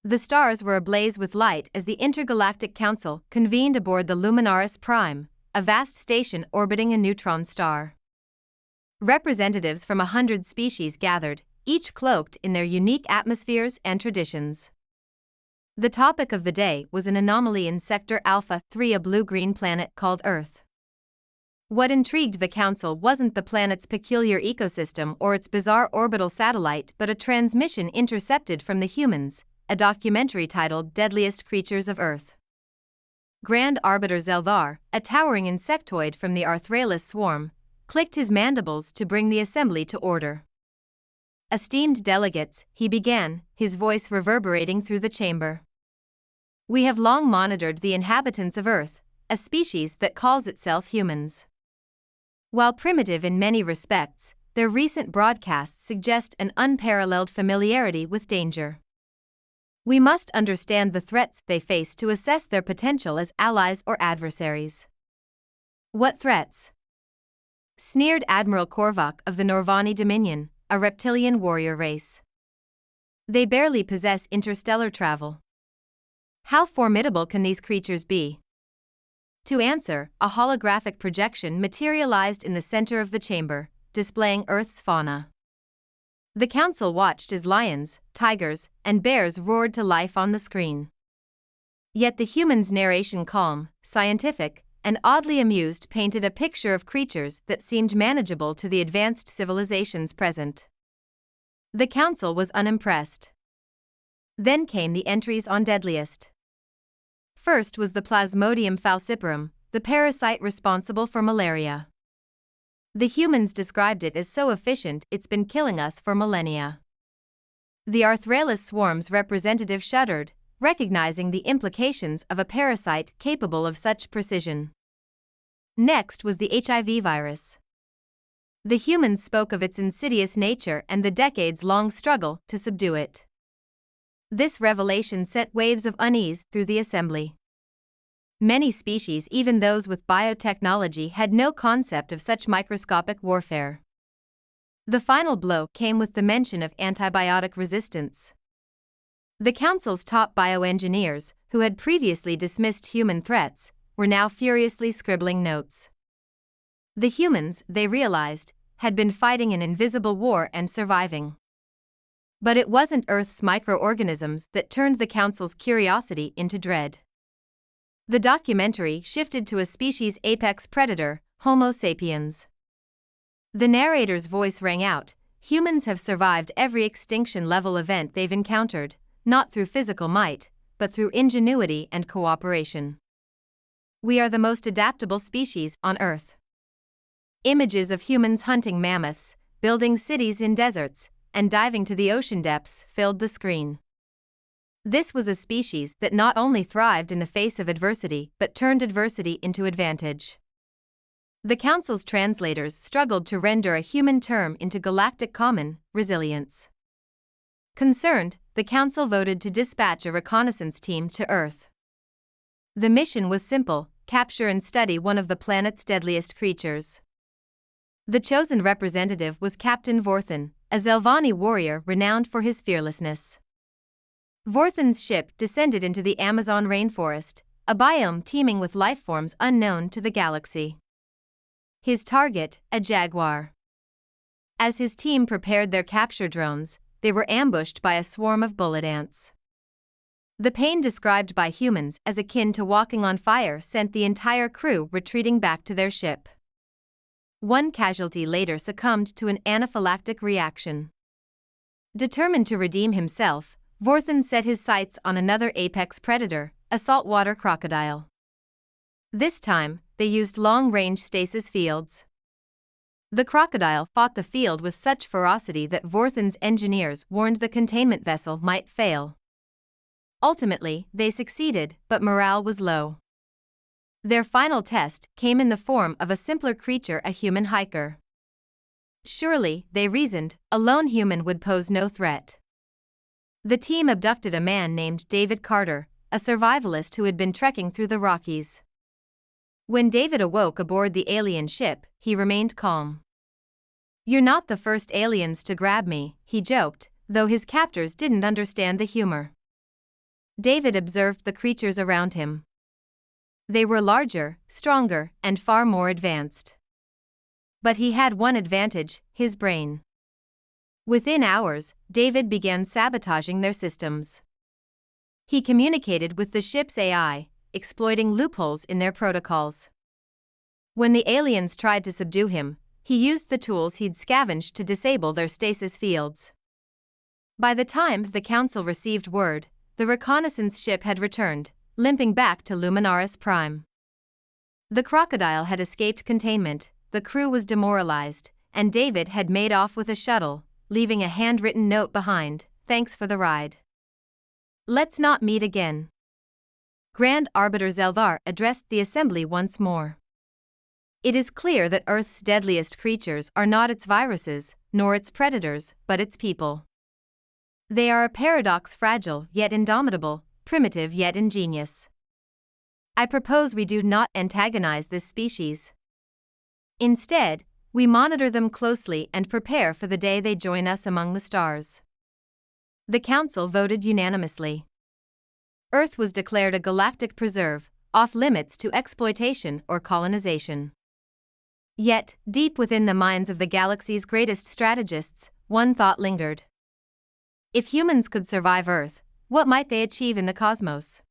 The stars were ablaze with light as the Intergalactic Council convened aboard the Luminaris Prime, a vast station orbiting a neutron star. Representatives from 100 species gathered, each cloaked in their unique atmospheres and traditions. The topic of the day was an anomaly in Sector Alpha 3, a blue-green planet called Earth. What intrigued the Council wasn't the planet's peculiar ecosystem or its bizarre orbital satellite, but a transmission intercepted from the Humans, a documentary titled Deadliest Creatures of Earth. Grand Arbiter Zelvar, a towering insectoid from the Arthralis swarm, clicked his mandibles to bring the assembly to order. "Esteemed delegates," he began, his voice reverberating through the chamber. "We have long monitored the inhabitants of Earth, a species that calls itself humans. While primitive in many respects, their recent broadcasts suggest an unparalleled familiarity with danger. We must understand the threats they face to assess their potential as allies or adversaries." "What threats?" sneered Admiral Korvac of the Norvani Dominion, a reptilian warrior race. "They barely possess interstellar travel. How formidable can these creatures be?" To answer, a holographic projection materialized in the center of the chamber, displaying Earth's fauna. The Council watched as lions, tigers, and bears roared to life on the screen. Yet the Humans' narration, calm, scientific, and oddly amused, painted a picture of creatures that seemed manageable to the advanced civilizations present. The Council was unimpressed. Then came the entries on Deadliest. First was the Plasmodium falciparum, the parasite responsible for malaria. The Humans described it as so efficient it's been killing us for millennia. The Arthralis swarm's representative shuddered, recognizing the implications of a parasite capable of such precision. Next was the HIV virus. The Humans spoke of its insidious nature and the decades-long struggle to subdue it. This revelation sent waves of unease through the assembly. Many species, even those with biotechnology, had no concept of such microscopic warfare. The final blow came with the mention of antibiotic resistance. The Council's top bioengineers, who had previously dismissed human threats, were now furiously scribbling notes. The Humans, they realized, had been fighting an invisible war and surviving. But it wasn't Earth's microorganisms that turned the Council's curiosity into dread. The documentary shifted to a species' apex predator, Homo sapiens. The narrator's voice rang out, "Humans have survived every extinction-level event they've encountered, not through physical might, but through ingenuity and cooperation. We are the most adaptable species on Earth." Images of humans hunting mammoths, building cities in deserts, and diving to the ocean depths filled the screen. This was a species that not only thrived in the face of adversity but turned adversity into advantage. The Council's translators struggled to render a human term into galactic common, resilience. Concerned, the Council voted to dispatch a reconnaissance team to Earth. The mission was simple: capture and study one of the planet's deadliest creatures. The chosen representative was Captain Vorthan, a Zelvani warrior renowned for his fearlessness. Vorthan's ship descended into the Amazon rainforest, a biome teeming with lifeforms unknown to the galaxy. His target, a jaguar. As his team prepared their capture drones, they were ambushed by a swarm of bullet ants. The pain described by Humans as akin to walking on fire sent the entire crew retreating back to their ship. One casualty later succumbed to an anaphylactic reaction. Determined to redeem himself, Vorthan set his sights on another apex predator, a saltwater crocodile. This time, they used long-range stasis fields. The crocodile fought the field with such ferocity that Vorthan's engineers warned the containment vessel might fail. Ultimately, they succeeded, but morale was low. Their final test came in the form of a simpler creature, a human hiker. Surely, they reasoned, a lone human would pose no threat. The team abducted a man named David Carter, a survivalist who had been trekking through the Rockies. When David awoke aboard the alien ship, he remained calm. "You're not the first aliens to grab me," he joked, though his captors didn't understand the humor. David observed the creatures around him. They were larger, stronger, and far more advanced. But he had one advantage: his brain. Within hours, David began sabotaging their systems. He communicated with the ship's AI, exploiting loopholes in their protocols. When the aliens tried to subdue him, he used the tools he'd scavenged to disable their stasis fields. By the time the Council received word, the reconnaissance ship had returned, limping back to Luminaris Prime. The crocodile had escaped containment, the crew was demoralized, and David had made off with a shuttle, leaving a handwritten note behind: "Thanks for the ride. Let's not meet again." Grand Arbiter Zeldar addressed the assembly once more. "It is clear that Earth's deadliest creatures are not its viruses, nor its predators, but its people. They are a paradox, fragile yet indomitable, primitive yet ingenious. I propose we do not antagonize this species. Instead, we monitor them closely and prepare for the day they join us among the stars." The Council voted unanimously. Earth was declared a galactic preserve, off limits to exploitation or colonization. Yet, deep within the minds of the galaxy's greatest strategists, one thought lingered. If humans could survive Earth, what might they achieve in the cosmos?